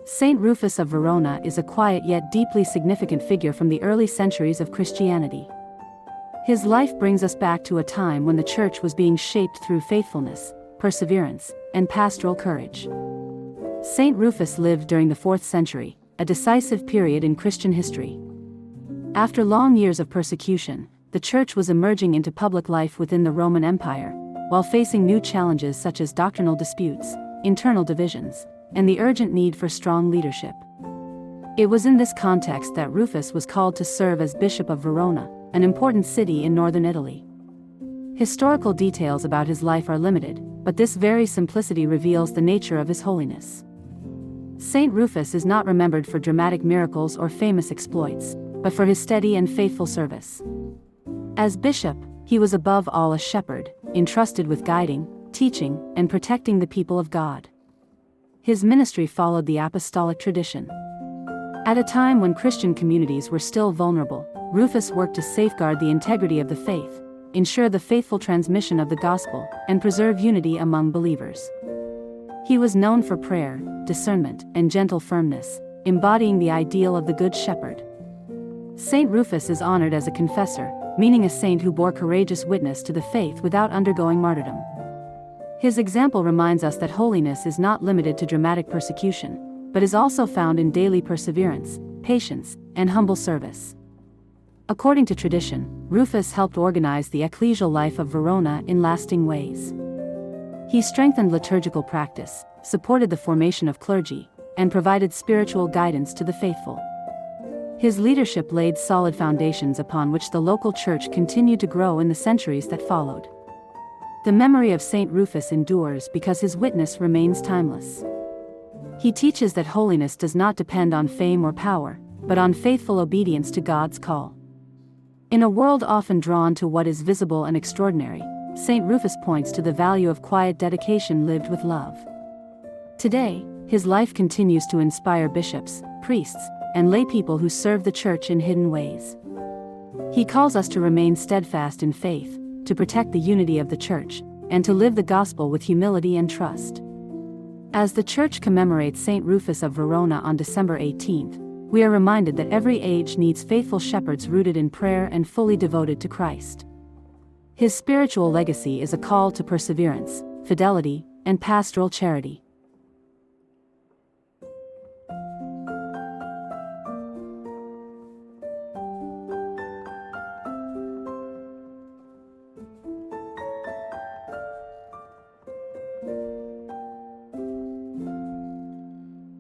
Saint Rufus of Verona is a quiet yet deeply significant figure from the early centuries of Christianity. His life brings us back to a time when the Church was being shaped through faithfulness, perseverance, and pastoral courage. Saint Rufus lived during the 4th century, a decisive period in Christian history. After long years of persecution, the Church was emerging into public life within the Roman Empire, while facing new challenges such as doctrinal disputes, internal divisions, and the urgent need for strong leadership. It was in this context that Rufus was called to serve as Bishop of Verona, an important city in northern Italy. Historical details about his life are limited, but this very simplicity reveals the nature of his holiness. Saint Rufus is not remembered for dramatic miracles or famous exploits, but for his steady and faithful service. As bishop, he was above all a shepherd, entrusted with guiding, teaching, and protecting the people of God. His ministry followed the apostolic tradition. At a time when Christian communities were still vulnerable, Rufus worked to safeguard the integrity of the faith, ensure the faithful transmission of the gospel, and preserve unity among believers. He was known for prayer, discernment, and gentle firmness, embodying the ideal of the Good Shepherd. Saint Rufus is honored as a confessor, meaning a saint who bore courageous witness to the faith without undergoing martyrdom. His example reminds us that holiness is not limited to dramatic persecution, but is also found in daily perseverance, patience, and humble service. According to tradition, Rufus helped organize the ecclesial life of Verona in lasting ways. He strengthened liturgical practice, supported the formation of clergy, and provided spiritual guidance to the faithful. His leadership laid solid foundations upon which the local church continued to grow in the centuries that followed. The memory of Saint Rufus endures because his witness remains timeless. He teaches that holiness does not depend on fame or power, but on faithful obedience to God's call. In a world often drawn to what is visible and extraordinary, Saint Rufus points to the value of quiet dedication lived with love. Today, his life continues to inspire bishops, priests, and lay people who serve the Church in hidden ways. He calls us to remain steadfast in faith, to protect the unity of the Church, and to live the gospel with humility and trust. As the Church commemorates Saint Rufus of Verona on December 18th, we are reminded that every age needs faithful shepherds rooted in prayer and fully devoted to Christ. His spiritual legacy is a call to perseverance, fidelity, and pastoral charity.